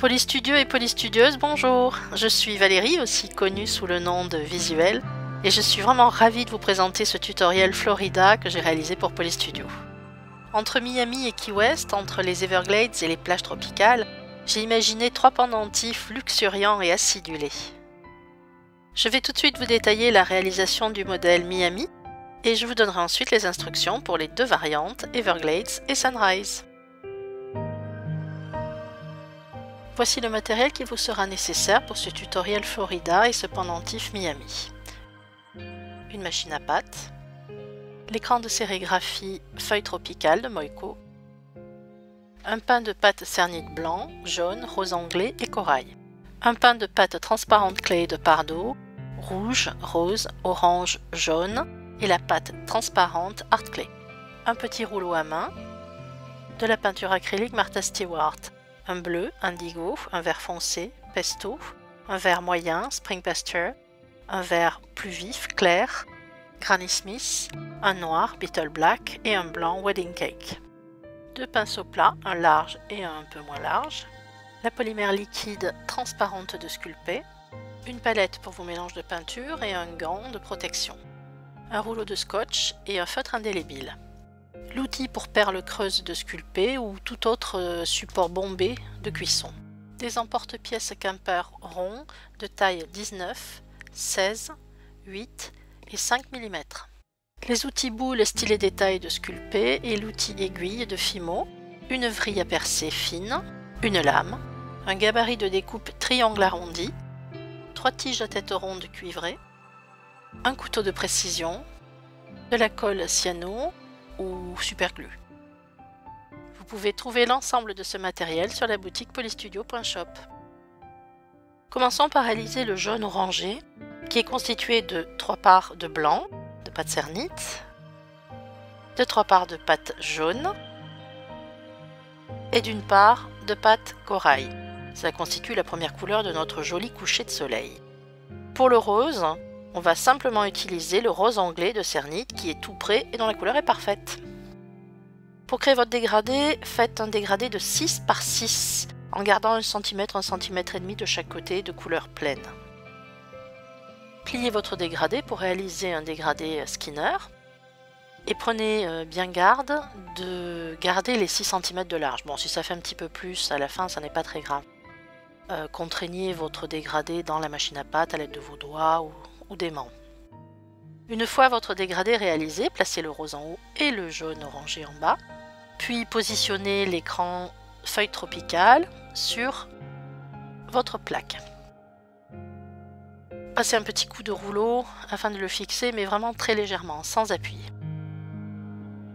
Polystudieux et polystudieuses, bonjour! Je suis Valérie, aussi connue sous le nom de Visuel, et je suis vraiment ravie de vous présenter ce tutoriel Florida que j'ai réalisé pour Polystudio. Entre Miami et Key West, entre les Everglades et les plages tropicales, j'ai imaginé 3 pendentifs luxuriants et acidulés. Je vais tout de suite vous détailler la réalisation du modèle Miami, et je vous donnerai ensuite les instructions pour les 2 variantes Everglades et Sunrise. Voici le matériel qui vous sera nécessaire pour ce tutoriel Florida et ce pendentif Miami. Une machine à pâte, l'écran de sérigraphie feuille tropicale de Moiko, un pain de pâte cernite blanc, jaune, rose anglais et corail, un pain de pâte transparente clay de Pardo, rouge, rose, orange, jaune et la pâte transparente Art Clay, un petit rouleau à main, de la peinture acrylique Martha Stewart, un bleu, indigo, un vert foncé, pesto, un vert moyen, spring pasture, un vert plus vif, clair, Granny Smith, un noir, beetle black et un blanc, wedding cake. 2 pinceaux plats, un large et un peu moins large, la polymère liquide transparente de sculpter, une palette pour vos mélanges de peinture et un gant de protection, un rouleau de scotch et un feutre indélébile. L'outil pour perles creuses de sculpter ou tout autre support bombé de cuisson. Des emporte-pièces Quimper ronds de taille 19, 16, 8 et 5 mm. Les outils boules stylet détail de sculpter et l'outil aiguille de Fimo, une vrille à percer fine, une lame, un gabarit de découpe triangle arrondi, 3 tiges à tête ronde cuivrées, un couteau de précision, de la colle cyano ou superglue. Vous pouvez trouver l'ensemble de ce matériel sur la boutique polystudio.shop. Commençons par réaliser le jaune orangé qui est constitué de 3 parts de blanc, de pâte cernite, de 3 parts de pâte jaune et d'une part de pâte corail. Cela constitue la première couleur de notre joli coucher de soleil. Pour le rose, on va simplement utiliser le rose anglais de cernite qui est tout prêt et dont la couleur est parfaite. Pour créer votre dégradé, faites un dégradé de 6 par 6 en gardant 1 cm et demi de chaque côté de couleur pleine. Pliez votre dégradé pour réaliser un dégradé Skinner et prenez bien garde de garder les 6 cm de large. Bon, si ça fait un petit peu plus à la fin, ça n'est pas très grave. Contraignez votre dégradé dans la machine à pâte à l'aide de vos doigts ou d'aimants. Une fois votre dégradé réalisé, placez le rose en haut et le jaune orangé en bas, puis positionnez l'écran feuille tropicale sur votre plaque. Passez un petit coup de rouleau afin de le fixer, mais vraiment très légèrement, sans appuyer.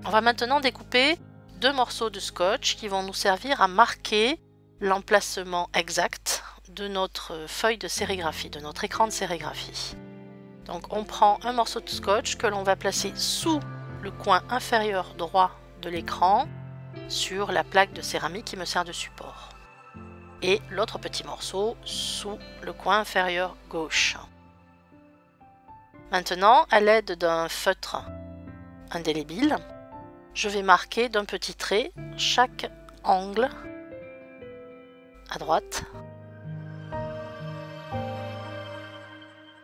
On va maintenant découper 2 morceaux de scotch qui vont nous servir à marquer l'emplacement exact de notre feuille de sérigraphie, de notre écran de sérigraphie. Donc on prend un morceau de scotch que l'on va placer sous le coin inférieur droit de l'écran sur la plaque de céramique qui me sert de support. Et l'autre petit morceau sous le coin inférieur gauche. Maintenant, à l'aide d'un feutre indélébile, je vais marquer d'un petit trait chaque angle à droite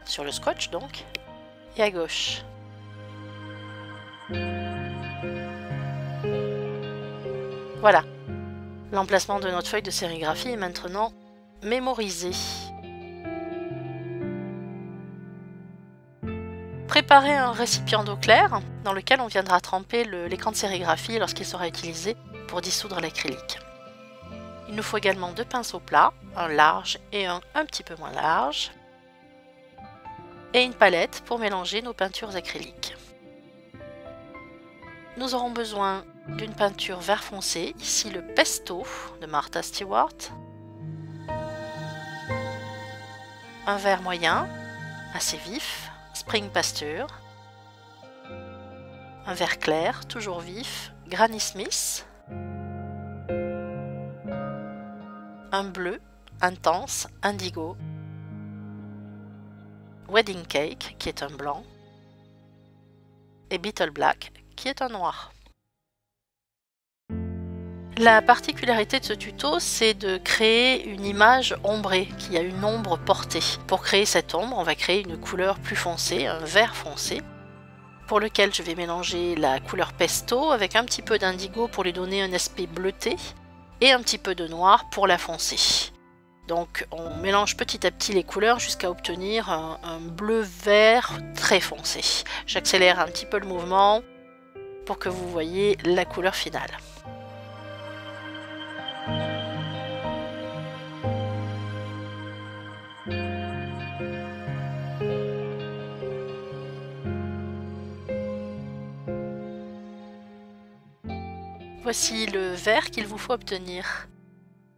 sur le scotch donc, et à gauche. Voilà, l'emplacement de notre feuille de sérigraphie est maintenant mémorisé. Préparez un récipient d'eau claire dans lequel on viendra tremper l'écran de sérigraphie lorsqu'il sera utilisé pour dissoudre l'acrylique. Il nous faut également 2 pinceaux plats, un large et un petit peu moins large, et une palette pour mélanger nos peintures acryliques. Nous aurons besoin d'une peinture vert foncé, ici le pesto de Martha Stewart, un vert moyen, assez vif, spring pasture, un vert clair, toujours vif, Granny Smith, un bleu intense, indigo, wedding cake qui est un blanc, et beetle black qui est un noir. La particularité de ce tuto, c'est de créer une image ombrée, qui a une ombre portée. Pour créer cette ombre, on va créer une couleur plus foncée, un vert foncé, pour lequel je vais mélanger la couleur pesto avec un petit peu d'indigo pour lui donner un aspect bleuté, et un petit peu de noir pour la foncer. Donc on mélange petit à petit les couleurs jusqu'à obtenir un bleu-vert très foncé. J'accélère un petit peu le mouvement pour que vous voyez la couleur finale. Voici le vert qu'il vous faut obtenir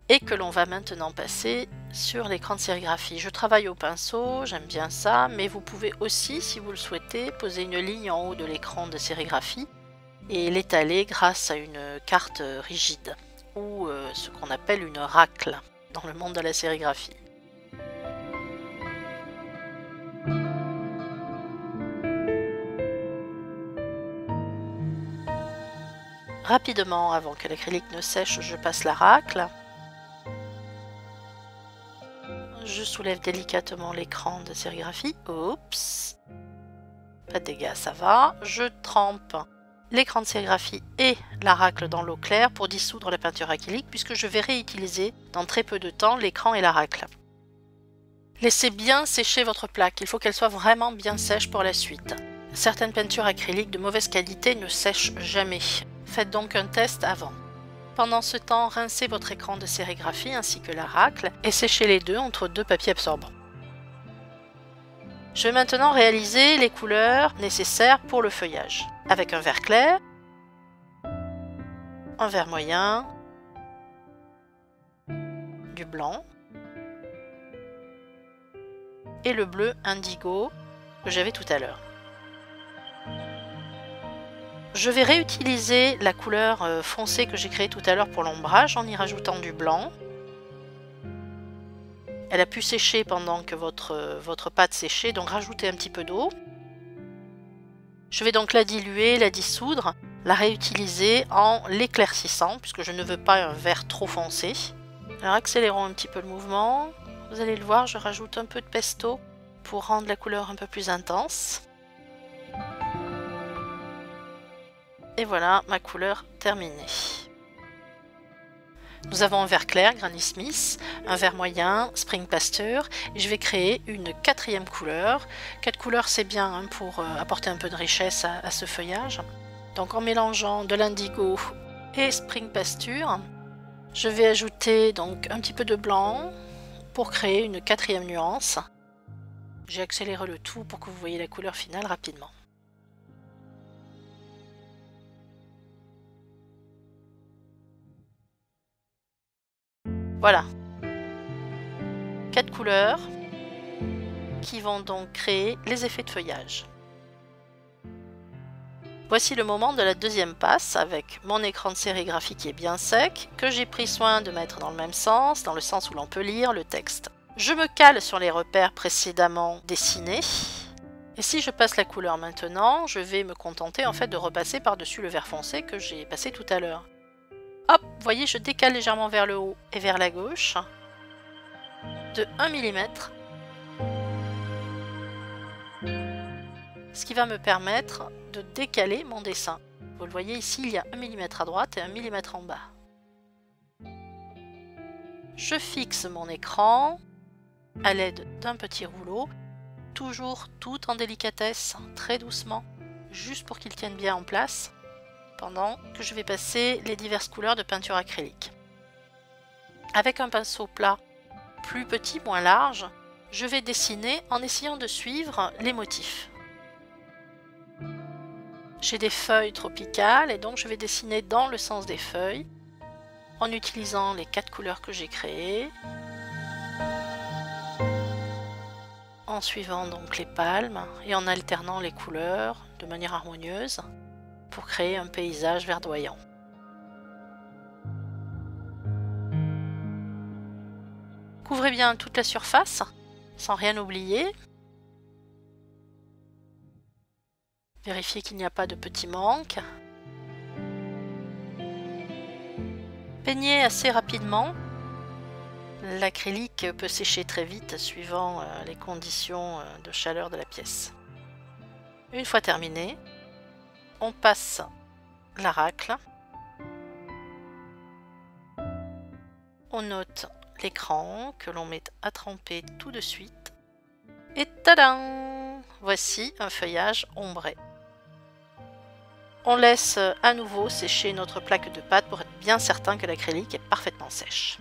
et que l'on va maintenant passer sur l'écran de sérigraphie. Je travaille au pinceau, j'aime bien ça, mais vous pouvez aussi, si vous le souhaitez, poser une ligne en haut de l'écran de sérigraphie et l'étaler grâce à une carte rigide ou ce qu'on appelle une racle dans le monde de la sérigraphie. Rapidement, avant que l'acrylique ne sèche, je passe la racle. Je soulève délicatement l'écran de sérigraphie. Oups! Pas de dégâts, ça va. Je trempe l'écran de sérigraphie et la racle dans l'eau claire pour dissoudre la peinture acrylique puisque je vais réutiliser dans très peu de temps l'écran et la racle. Laissez bien sécher votre plaque, il faut qu'elle soit vraiment bien sèche pour la suite. Certaines peintures acryliques de mauvaise qualité ne sèchent jamais. Faites donc un test avant. Pendant ce temps, rincez votre écran de sérigraphie ainsi que la racle et séchez les deux entre deux papiers absorbants. Je vais maintenant réaliser les couleurs nécessaires pour le feuillage. Avec un vert clair, un vert moyen, du blanc et le bleu indigo que j'avais tout à l'heure. Je vais réutiliser la couleur foncée que j'ai créée tout à l'heure pour l'ombrage en y rajoutant du blanc. Elle a pu sécher pendant que votre pâte séchait, donc rajoutez un petit peu d'eau. Je vais donc la diluer, la dissoudre, la réutiliser en l'éclaircissant, puisque je ne veux pas un vert trop foncé. Alors accélérons un petit peu le mouvement. Vous allez le voir, je rajoute un peu de pesto pour rendre la couleur un peu plus intense. Et voilà ma couleur terminée. Nous avons un vert clair, Granny Smith, un vert moyen, Spring Pasteur, et je vais créer une quatrième couleur. 4 couleurs c'est bien hein, pour apporter un peu de richesse à ce feuillage. Donc en mélangeant de l'indigo et Spring Pasture, je vais ajouter donc un petit peu de blanc pour créer une quatrième nuance. J'ai accéléré le tout pour que vous voyez la couleur finale rapidement. Voilà, 4 couleurs qui vont donc créer les effets de feuillage. Voici le moment de la deuxième passe avec mon écran de sérigraphie qui est bien sec, que j'ai pris soin de mettre dans le même sens, dans le sens où l'on peut lire le texte. Je me cale sur les repères précédemment dessinés. Et si je passe la couleur maintenant, je vais me contenter en fait de repasser par-dessus le vert foncé que j'ai passé tout à l'heure. Hop, vous voyez, je décale légèrement vers le haut et vers la gauche de 1 mm. Ce qui va me permettre de décaler mon dessin. Vous le voyez ici, il y a 1 mm à droite et 1 mm en bas. Je fixe mon écran à l'aide d'un petit rouleau, toujours tout en délicatesse, très doucement, juste pour qu'il tienne bien en place, pendant que je vais passer les diverses couleurs de peinture acrylique. Avec un pinceau plat plus petit, moins large, je vais dessiner en essayant de suivre les motifs. J'ai des feuilles tropicales et donc je vais dessiner dans le sens des feuilles en utilisant les 4 couleurs que j'ai créées, en suivant donc les palmes et en alternant les couleurs de manière harmonieuse pour créer un paysage verdoyant. Couvrez bien toute la surface sans rien oublier. Vérifiez qu'il n'y a pas de petits manques. Peignez assez rapidement. L'acrylique peut sécher très vite suivant les conditions de chaleur de la pièce. Une fois terminé, on passe la racle. On note l'écran que l'on met à tremper tout de suite. Et tadam! Voici un feuillage ombré. On laisse à nouveau sécher notre plaque de pâte pour être bien certain que l'acrylique est parfaitement sèche.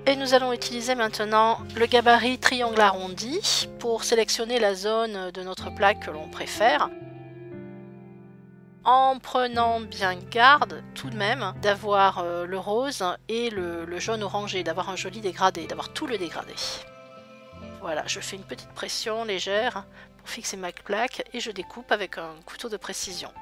Et nous allons utiliser maintenant le gabarit triangle arrondi pour sélectionner la zone de notre plaque que l'on préfère, en prenant bien garde tout de même d'avoir le rose et le jaune orangé, d'avoir un joli dégradé, d'avoir tout le dégradé. Voilà, je fais une petite pression légère pour fixer ma plaque et je découpe avec un couteau de précision.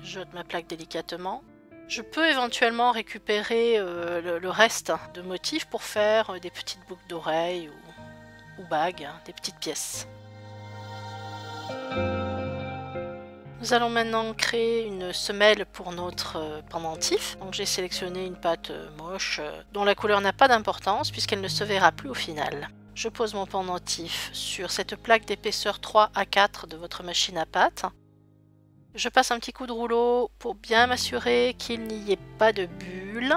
J'ôte ma plaque délicatement. Je peux éventuellement récupérer le reste de motifs pour faire des petites boucles d'oreilles ou bagues, des petites pièces. Nous allons maintenant créer une semelle pour notre pendentif. Donc j'ai sélectionné une pâte moche dont la couleur n'a pas d'importance puisqu'elle ne se verra plus au final. Je pose mon pendentif sur cette plaque d'épaisseur 3 à 4 de votre machine à pâte. Je passe un petit coup de rouleau pour bien m'assurer qu'il n'y ait pas de bulles.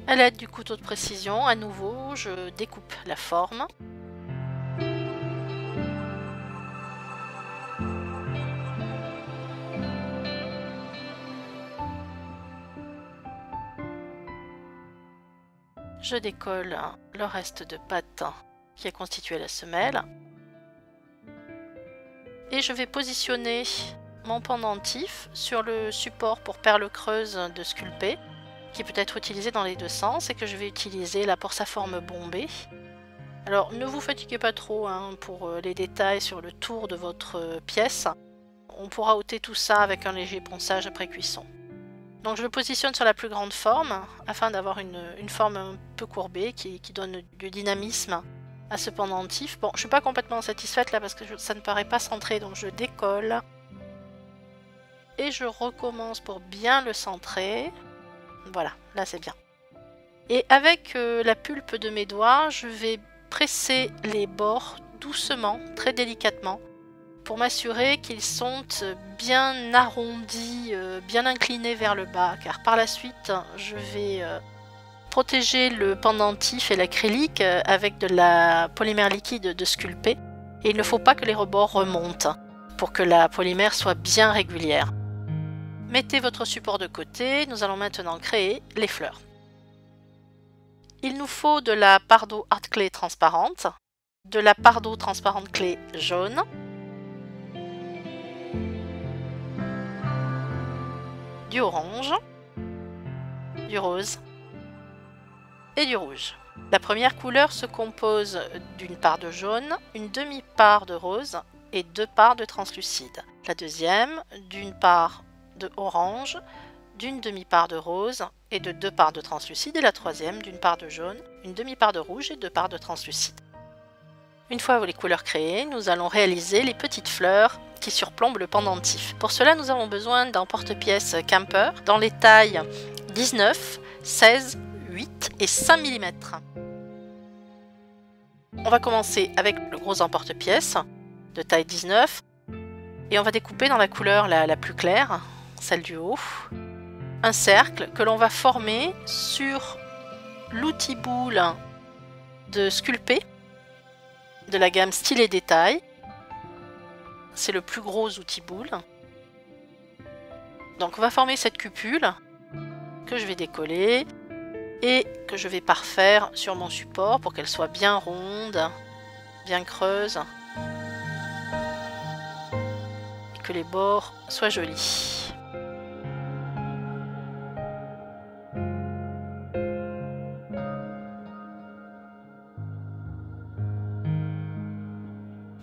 À l'aide du couteau de précision, à nouveau, je découpe la forme. Je décolle le reste de pâte qui a constitué la semelle. Et je vais positionner mon pendentif sur le support pour perles creuses de sculpter, qui peut être utilisé dans les deux sens et que je vais utiliser là pour sa forme bombée. Alors ne vous fatiguez pas trop pour les détails sur le tour de votre pièce. On pourra ôter tout ça avec un léger ponçage après cuisson. Donc je le positionne sur la plus grande forme afin d'avoir une forme un peu courbée qui donne du dynamisme à ce pendentif. Bon, je suis pas complètement satisfaite là parce que ça ne paraît pas centré, donc je décolle. Et je recommence pour bien le centrer. Voilà, là c'est bien. Et avec la pulpe de mes doigts, je vais presser les bords doucement, très délicatement, pour m'assurer qu'ils sont bien arrondis, bien inclinés vers le bas, car par la suite, je vais protéger le pendentif et l'acrylique avec de la polymère liquide de sculpter. Et il ne faut pas que les rebords remontent pour que la polymère soit bien régulière. Mettez votre support de côté, nous allons maintenant créer les fleurs. Il nous faut de la Pardo Art Clay transparente, de la Pardo transparente clé jaune, du orange, du rose et du rouge. La première couleur se compose d'une part de jaune, une demi-part de rose et 2 parts de translucide. La deuxième d'une part de orange, d'une demi-part de rose et de 2 parts de translucide. Et la troisième d'une part de jaune, une demi-part de rouge et 2 parts de translucide. Une fois les couleurs créées, nous allons réaliser les petites fleurs qui surplombent le pendentif. Pour cela, nous avons besoin d'un porte-pièce Camper dans les tailles 19, 16, 8 et 5 mm. On va commencer avec le gros emporte-pièce de taille 19 et on va découper dans la couleur la plus claire, celle du haut, un cercle que l'on va former sur l'outil boule de sculpter de la gamme Style et Détail. C'est le plus gros outil boule. Donc on va former cette cupule que je vais décoller et que je vais parfaire sur mon support pour qu'elle soit bien ronde, bien creuse et que les bords soient jolis.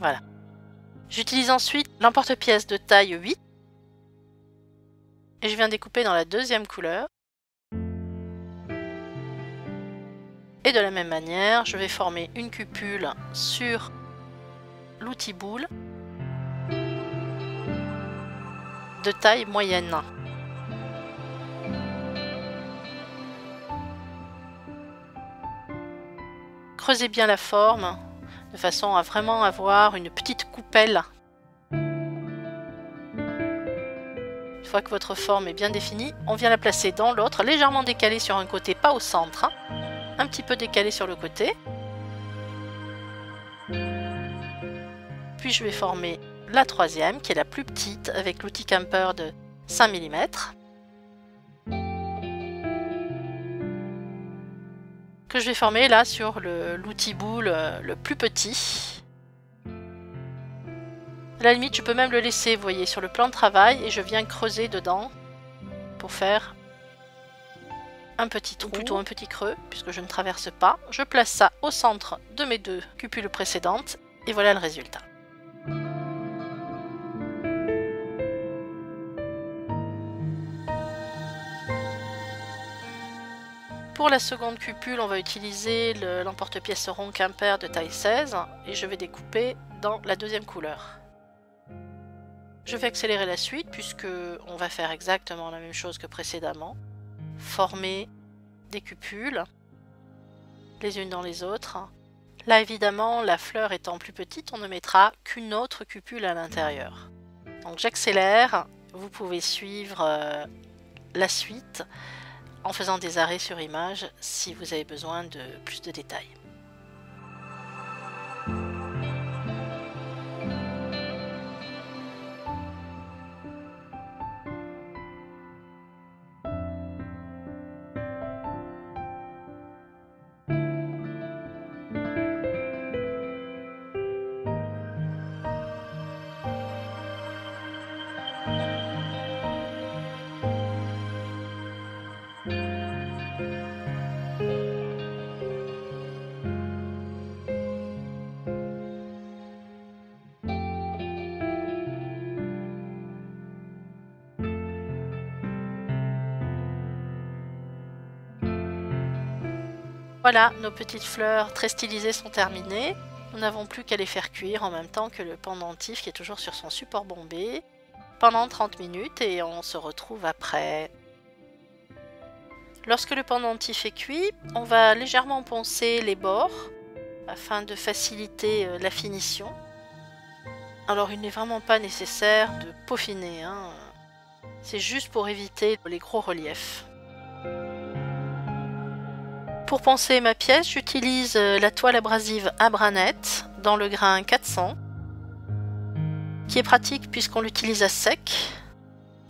Voilà. J'utilise ensuite l'emporte-pièce de taille 8 et je viens découper dans la deuxième couleur. Et de la même manière, je vais former une cupule sur l'outil boule de taille moyenne. Creusez bien la forme de façon à vraiment avoir une petite coupelle. Une fois que votre forme est bien définie, on vient la placer dans l'autre, légèrement décalée sur un côté, pas au centre, un petit peu décalée sur le côté. Puis je vais former la troisième, qui est la plus petite, avec l'outil camper de 5 mm. Que je vais former là sur l'outil boule le plus petit. À la limite, je peux même le laisser, vous voyez, sur le plan de travail et je viens creuser dedans pour faire un petit trou, plutôt un petit creux, puisque je ne traverse pas. Je place ça au centre de mes deux cupules précédentes et voilà le résultat. Pour la seconde cupule, on va utiliser l'emporte-pièce rond Quimper de taille 16 et je vais découper dans la deuxième couleur. Je vais accélérer la suite puisque on va faire exactement la même chose que précédemment. Former des cupules, les unes dans les autres. Là évidemment, la fleur étant plus petite, on ne mettra qu'une autre cupule à l'intérieur. Donc j'accélère, vous pouvez suivre la suite en faisant des arrêts sur image si vous avez besoin de plus de détails. Voilà, nos petites fleurs très stylisées sont terminées. Nous n'avons plus qu'à les faire cuire en même temps que le pendentif qui est toujours sur son support bombé pendant 30 minutes et on se retrouve après. Lorsque le pendentif est cuit, on va légèrement poncer les bords afin de faciliter la finition. Alors il n'est vraiment pas nécessaire de peaufiner, hein. C'est juste pour éviter les gros reliefs. Pour poncer ma pièce, j'utilise la toile abrasive Abranet dans le grain 400, qui est pratique puisqu'on l'utilise à sec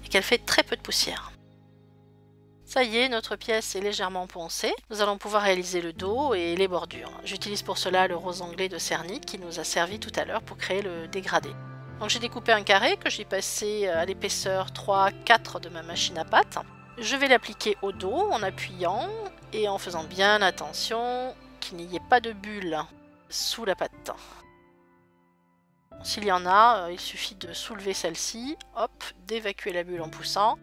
et qu'elle fait très peu de poussière. Ça y est, notre pièce est légèrement poncée. Nous allons pouvoir réaliser le dos et les bordures. J'utilise pour cela le rose anglais de Cernit qui nous a servi tout à l'heure pour créer le dégradé. Donc j'ai découpé un carré que j'ai passé à l'épaisseur 3-4 de ma machine à pâte. Je vais l'appliquer au dos en appuyant et en faisant bien attention qu'il n'y ait pas de bulles sous la pâte. S'il y en a, il suffit de soulever celle-ci, hop, d'évacuer la bulle en poussant,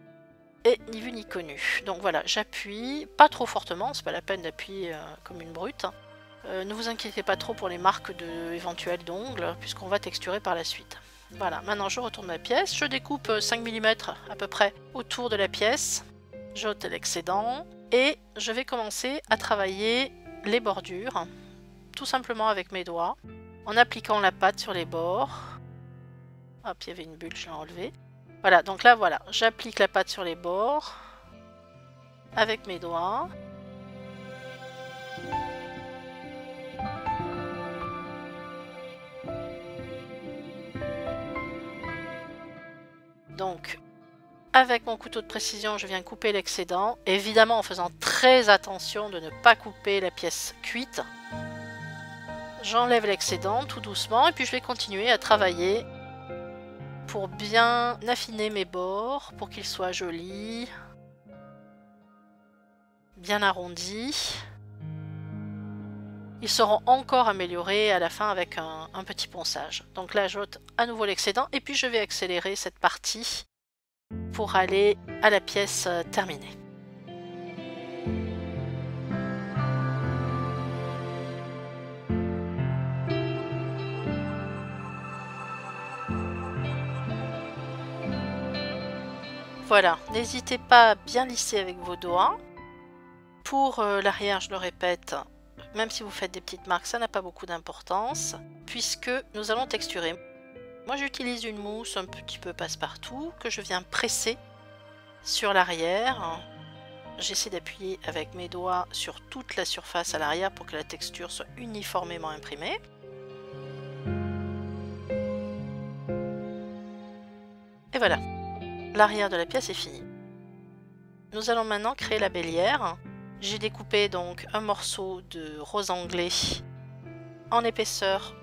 et ni vu ni connu. Donc voilà, j'appuie, pas trop fortement, c'est pas la peine d'appuyer comme une brute. Ne vous inquiétez pas trop pour les marques éventuelles d'ongles, puisqu'on va texturer par la suite. Voilà, maintenant je retourne ma pièce, je découpe 5 mm à peu près autour de la pièce. J'ôte l'excédent et je vais commencer à travailler les bordures, tout simplement avec mes doigts, en appliquant la pâte sur les bords. Hop, il y avait une bulle, je l'ai enlevée. Voilà, donc là, voilà, j'applique la pâte sur les bords avec mes doigts. Donc, avec mon couteau de précision, je viens couper l'excédent, évidemment en faisant très attention de ne pas couper la pièce cuite. J'enlève l'excédent tout doucement et puis je vais continuer à travailler pour bien affiner mes bords, pour qu'ils soient jolis, bien arrondis. Ils seront encore améliorés à la fin avec un petit ponçage. Donc là, j'ôte à nouveau l'excédent et puis je vais accélérer cette partie pour aller à la pièce terminée. Voilà, n'hésitez pas à bien lisser avec vos doigts. Pour l'arrière, je le répète, même si vous faites des petites marques, ça n'a pas beaucoup d'importance, puisque nous allons texturer. Moi, j'utilise une mousse un petit peu passe-partout que je viens presser sur l'arrière. J'essaie d'appuyer avec mes doigts sur toute la surface à l'arrière pour que la texture soit uniformément imprimée. Et voilà, l'arrière de la pièce est fini. Nous allons maintenant créer la bélière. J'ai découpé donc un morceau de rose anglais en épaisseur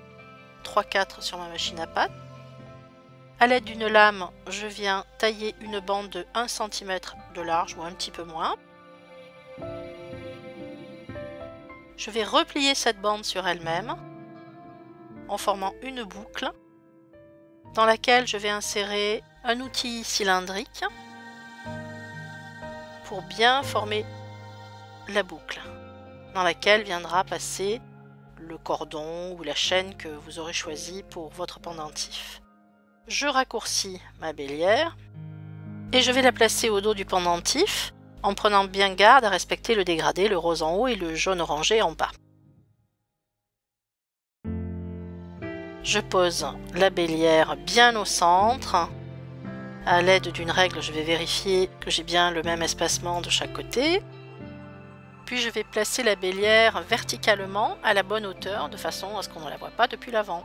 3/4 sur ma machine à pâte. A l'aide d'une lame, je viens tailler une bande de 1 cm de large ou un petit peu moins. Je vais replier cette bande sur elle-même en formant une boucle dans laquelle je vais insérer un outil cylindrique pour bien former la boucle dans laquelle viendra passer le cordon ou la chaîne que vous aurez choisi pour votre pendentif. Je raccourcis ma bélière et je vais la placer au dos du pendentif en prenant bien garde à respecter le dégradé, le rose en haut et le jaune orangé en bas. Je pose la bélière bien au centre. À l'aide d'une règle, je vais vérifier que j'ai bien le même espacement de chaque côté. Puis je vais placer la bélière verticalement à la bonne hauteur de façon à ce qu'on ne la voit pas depuis l'avant.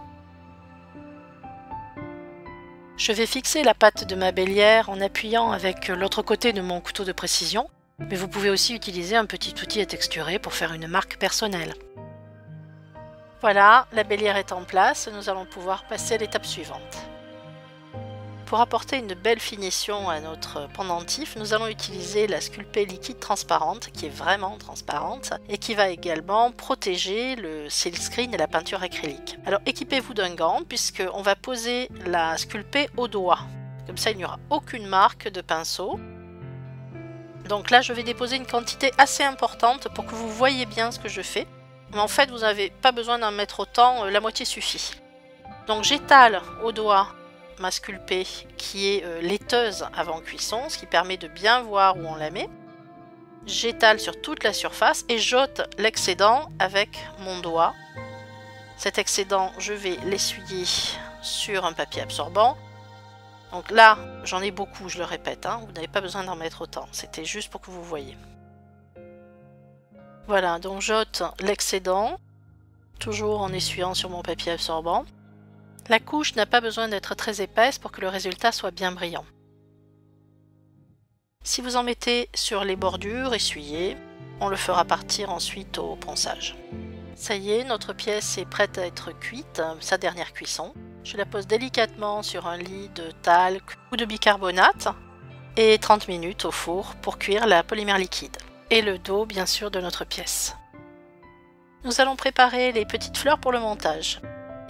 Je vais fixer la patte de ma bélière en appuyant avec l'autre côté de mon couteau de précision, mais vous pouvez aussi utiliser un petit outil à texturer pour faire une marque personnelle. Voilà, la bélière est en place, nous allons pouvoir passer à l'étape suivante. Pour apporter une belle finition à notre pendentif, nous allons utiliser la sculpée liquide transparente, qui est vraiment transparente, et qui va également protéger le silkscreen et la peinture acrylique. Alors équipez-vous d'un gant, puisqu'on va poser la sculpée au doigt. Comme ça, il n'y aura aucune marque de pinceau. Donc là, je vais déposer une quantité assez importante pour que vous voyez bien ce que je fais. Mais en fait, vous n'avez pas besoin d'en mettre autant, la moitié suffit. Donc j'étale au doigt ma sculpée qui est laiteuse avant cuisson, ce qui permet de bien voir où on la met. J'étale sur toute la surface et j'ôte l'excédent avec mon doigt. Cet excédent, je vais l'essuyer sur un papier absorbant. Donc là, j'en ai beaucoup, je le répète, hein, vous n'avez pas besoin d'en mettre autant, c'était juste pour que vous voyez. Voilà, donc j'ôte l'excédent, toujours en essuyant sur mon papier absorbant. La couche n'a pas besoin d'être très épaisse pour que le résultat soit bien brillant. Si vous en mettez sur les bordures, essuyez, on le fera partir ensuite au ponçage. Ça y est, notre pièce est prête à être cuite, sa dernière cuisson. Je la pose délicatement sur un lit de talc ou de bicarbonate et 30 minutes au four pour cuire la polymère liquide. Et le dos, bien sûr, de notre pièce. Nous allons préparer les petites fleurs pour le montage.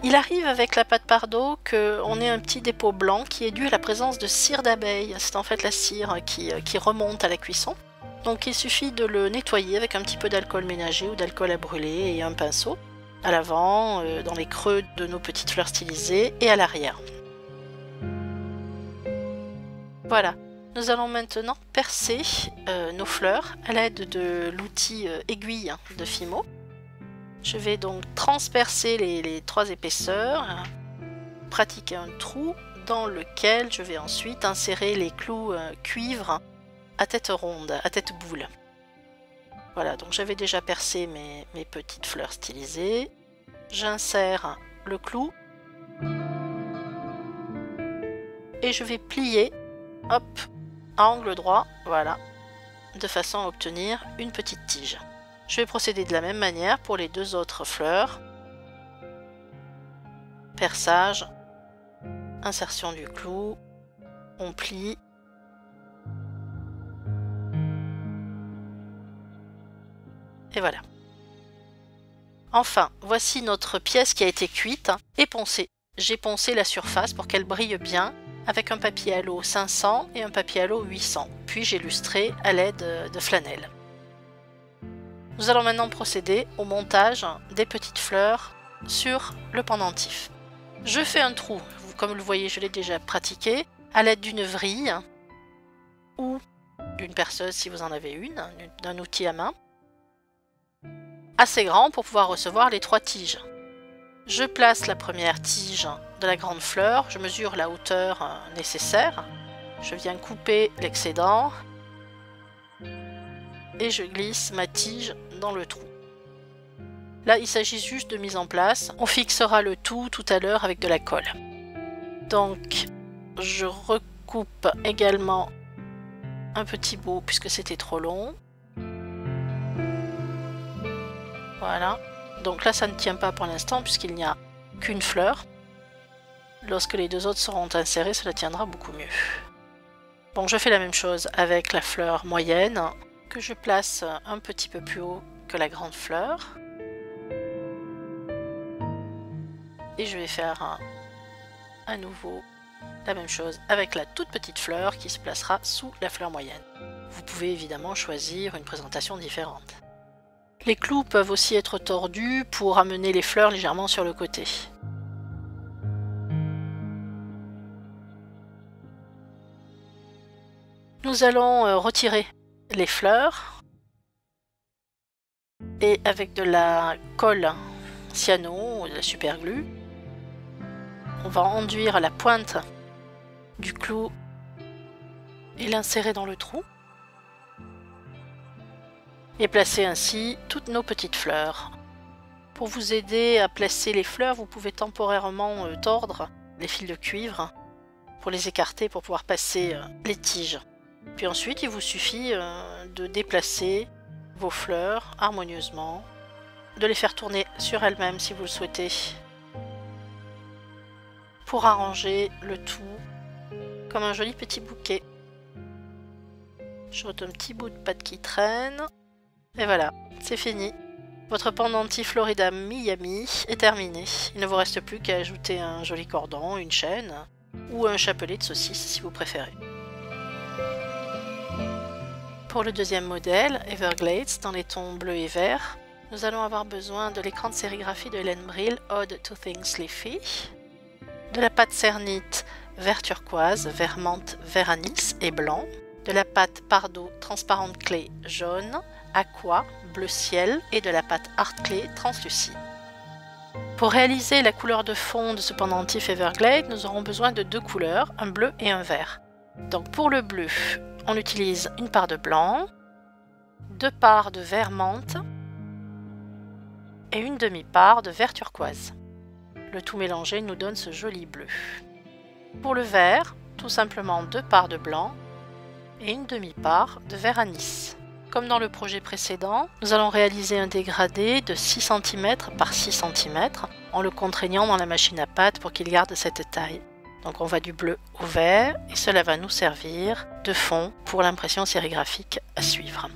Il arrive avec la pâte Pardo qu'on ait un petit dépôt blanc qui est dû à la présence de cire d'abeille. C'est en fait la cire qui remonte à la cuisson. Donc il suffit de le nettoyer avec un petit peu d'alcool ménager ou d'alcool à brûler et un pinceau. À l'avant, dans les creux de nos petites fleurs stylisées et à l'arrière. Voilà. Nous allons maintenant percer nos fleurs à l'aide de l'outil aiguille de Fimo. Je vais donc transpercer les 3 épaisseurs, pratiquer un trou dans lequel je vais ensuite insérer les clous cuivre à tête ronde, à tête boule. Voilà, donc j'avais déjà percé mes petites fleurs stylisées. J'insère le clou et je vais plier, hop, à angle droit, voilà, de façon à obtenir une petite tige. Je vais procéder de la même manière pour les 2 autres fleurs. Perçage, insertion du clou, on plie. Et voilà. Enfin, voici notre pièce qui a été cuite et poncée. J'ai poncé la surface pour qu'elle brille bien avec un papier à l'eau 500 et un papier à l'eau 800. Puis j'ai lustré à l'aide de flanelle. Nous allons maintenant procéder au montage des petites fleurs sur le pendentif. Je fais un trou, comme vous le voyez, je l'ai déjà pratiqué, à l'aide d'une vrille. ou d'une perceuse si vous en avez une, d'un outil à main, assez grand pour pouvoir recevoir les 3 tiges. Je place la première tige de la grande fleur, je mesure la hauteur nécessaire, je viens couper l'excédent et je glisse ma tige dans le trou. Là, il s'agit juste de mise en place. On fixera le tout à l'heure avec de la colle. Donc, je recoupe également un petit bout puisque c'était trop long. Voilà. Donc là, ça ne tient pas pour l'instant puisqu'il n'y a qu'une fleur. Lorsque les 2 autres seront insérés, cela tiendra beaucoup mieux. Bon, je fais la même chose avec la fleur moyenne que je place un petit peu plus haut que la grande fleur. Et je vais faire à nouveau la même chose avec la toute petite fleur qui se placera sous la fleur moyenne. Vous pouvez évidemment choisir une présentation différente. Les clous peuvent aussi être tordus pour amener les fleurs légèrement sur le côté. Nous allons retirer les fleurs et avec de la colle cyano ou de la superglue, on va enduire la pointe du clou et l'insérer dans le trou et placer ainsi toutes nos petites fleurs. Pour vous aider à placer les fleurs, vous pouvez temporairement tordre les fils de cuivre pour les écarter pour pouvoir passer les tiges. Puis ensuite, il vous suffit de déplacer vos fleurs harmonieusement, de les faire tourner sur elles-mêmes si vous le souhaitez, pour arranger le tout comme un joli petit bouquet. Je retrouve un petit bout de pâte qui traîne, et voilà, c'est fini. Votre pendentif Florida Miami est terminé. Il ne vous reste plus qu'à ajouter un joli cordon, une chaîne, ou un chapelet de saucisse si vous préférez. Pour le deuxième modèle, Everglades, dans les tons bleus et verts, nous allons avoir besoin de l'écran de sérigraphie de Hélène Brill, Ode to Things Leafy, de la pâte cernite vert turquoise, vert menthe, vert anis et blanc, de la pâte Pardo transparente clé jaune, aqua, bleu ciel et de la pâte Art Clay translucide. Pour réaliser la couleur de fond de ce pendentif Everglade, nous aurons besoin de 2 couleurs, un bleu et un vert. Donc pour le bleu, on utilise une part de blanc, 2 parts de vert menthe et une demi-part de vert turquoise. Le tout mélangé nous donne ce joli bleu. Pour le vert, tout simplement 2 parts de blanc et une demi-part de vert anis. Comme dans le projet précédent, nous allons réaliser un dégradé de 6 cm par 6 cm en le contraignant dans la machine à pâte pour qu'il garde cette taille. Donc on va du bleu au vert et cela va nous servir de fond pour l'impression sérigraphique à suivre.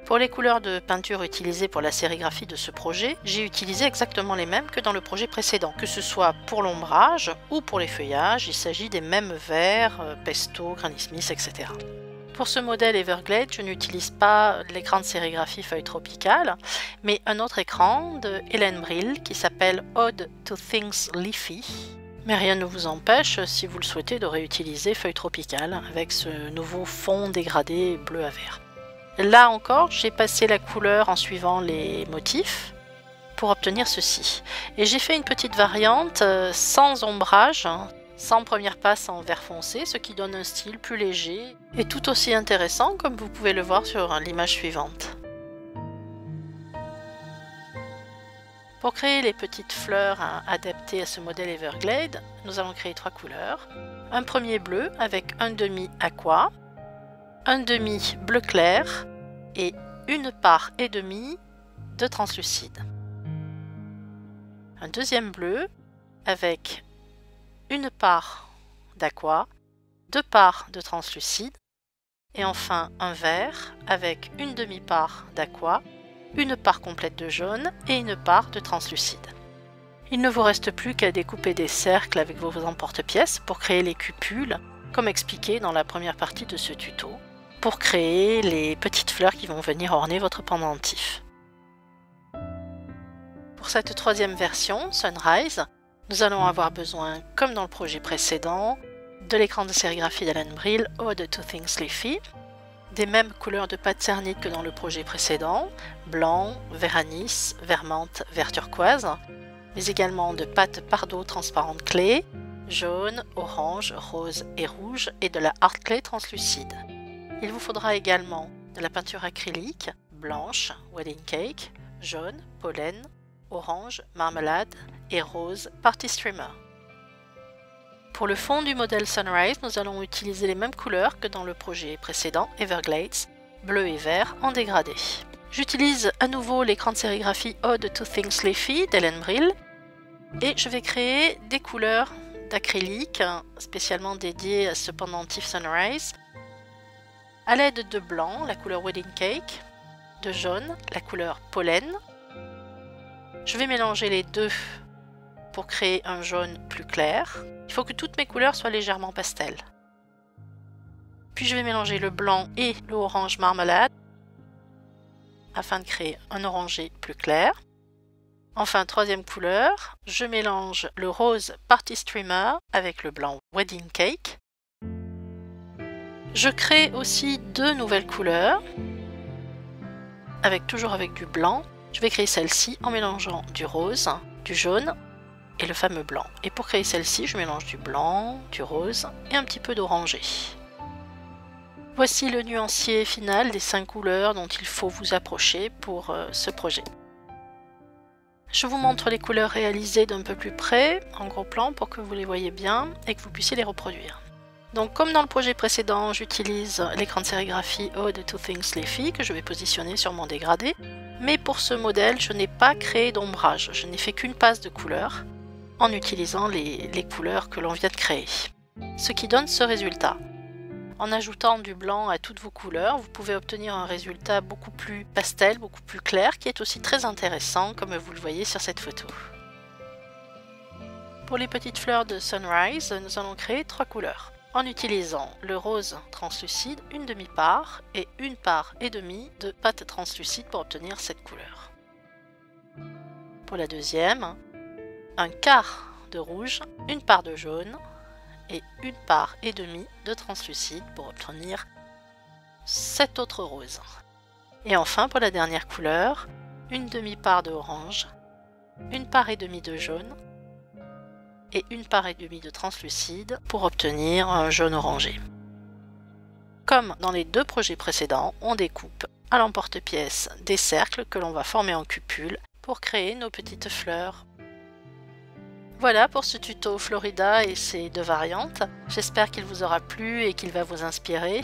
Pour les couleurs de peinture utilisées pour la sérigraphie de ce projet, j'ai utilisé exactement les mêmes que dans le projet précédent. Que ce soit pour l'ombrage ou pour les feuillages, il s'agit des mêmes verts, pesto, Granny Smith, etc. Pour ce modèle Everglade, je n'utilise pas l'écran de sérigraphie feuille tropicale, mais un autre écran de Hélène Brill qui s'appelle Ode to Things Leafy. Mais rien ne vous empêche, si vous le souhaitez, de réutiliser feuille tropicale avec ce nouveau fond dégradé bleu à vert. Là encore, j'ai passé la couleur en suivant les motifs pour obtenir ceci. Et j'ai fait une petite variante sans ombrage, sans première passe en vert foncé, ce qui donne un style plus léger et tout aussi intéressant comme vous pouvez le voir sur l'image suivante. Pour créer les petites fleurs adaptées à ce modèle Everglade, nous allons créer 3 couleurs. Un premier bleu avec un demi aqua, un demi bleu clair et une part et demie de translucide. Un deuxième bleu avec une part d'aqua, 2 parts de translucide et enfin un vert avec une demi-part d'aqua, une part complète de jaune et une part de translucide. Il ne vous reste plus qu'à découper des cercles avec vos emporte-pièces pour créer les cupules, comme expliqué dans la première partie de ce tuto, pour créer les petites fleurs qui vont venir orner votre pendentif. Pour cette troisième version, Sunrise, nous allons avoir besoin, comme dans le projet précédent, de l'écran de sérigraphie d'Alan Brill Ode to Things Leafy, des mêmes couleurs de pâte cernite que dans le projet précédent, blanc, vert anis, vert menthe, vert turquoise, mais également de pâte Pardo transparente clé, jaune, orange, rose et rouge et de la art clay translucide. Il vous faudra également de la peinture acrylique, blanche, wedding cake, jaune, pollen, orange, marmelade et rose, party streamer. Pour le fond du modèle Sunrise, nous allons utiliser les mêmes couleurs que dans le projet précédent, Everglades, bleu et vert en dégradé. J'utilise à nouveau l'écran de sérigraphie Ode to Things Leafy d'Alan Brill et je vais créer des couleurs d'acrylique spécialement dédiées à ce pendentif Sunrise à l'aide de blanc, la couleur Wedding Cake, de jaune, la couleur Pollen. Je vais mélanger les deux pour créer un jaune plus clair. Il faut que toutes mes couleurs soient légèrement pastel. Puis je vais mélanger le blanc et le orange marmelade afin de créer un orangé plus clair. Enfin, troisième couleur, je mélange le rose Party Streamer avec le blanc Wedding Cake. Je crée aussi deux nouvelles couleurs, toujours avec du blanc. Je vais créer celle-ci en mélangeant du rose, du jaune et le fameux blanc. Et pour créer celle-ci, je mélange du blanc, du rose et un petit peu d'orangé. Voici le nuancier final des 5 couleurs dont il faut vous approcher pour ce projet. Je vous montre les couleurs réalisées d'un peu plus près, en gros plan, pour que vous les voyez bien et que vous puissiez les reproduire. Donc comme dans le projet précédent, j'utilise l'écran de sérigraphie Ode to Things Leafy que je vais positionner sur mon dégradé. Mais pour ce modèle, je n'ai pas créé d'ombrage, je n'ai fait qu'une passe de couleurs en utilisant les couleurs que l'on vient de créer. Ce qui donne ce résultat. En ajoutant du blanc à toutes vos couleurs, vous pouvez obtenir un résultat beaucoup plus pastel, beaucoup plus clair, qui est aussi très intéressant comme vous le voyez sur cette photo. Pour les petites fleurs de Sunrise, nous allons créer 3 couleurs. En utilisant le rose translucide, une demi-part et une part et demie de pâte translucide pour obtenir cette couleur. Pour la deuxième, un quart de rouge, une part de jaune et une part et demie de translucide pour obtenir cet autre rose. Et enfin pour la dernière couleur, une demi-part de orange, une part et demie de jaune et une part et demie de translucide pour obtenir un jaune orangé. Comme dans les 2 projets précédents, on découpe à l'emporte-pièce des cercles que l'on va former en cupule pour créer nos petites fleurs. Voilà pour ce tuto Florida et ses 2 variantes. J'espère qu'il vous aura plu et qu'il va vous inspirer.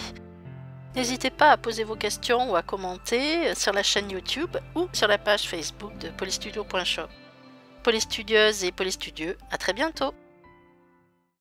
N'hésitez pas à poser vos questions ou à commenter sur la chaîne YouTube ou sur la page Facebook de polystudio.shop. Polystudieuses et polystudieux, à très bientôt!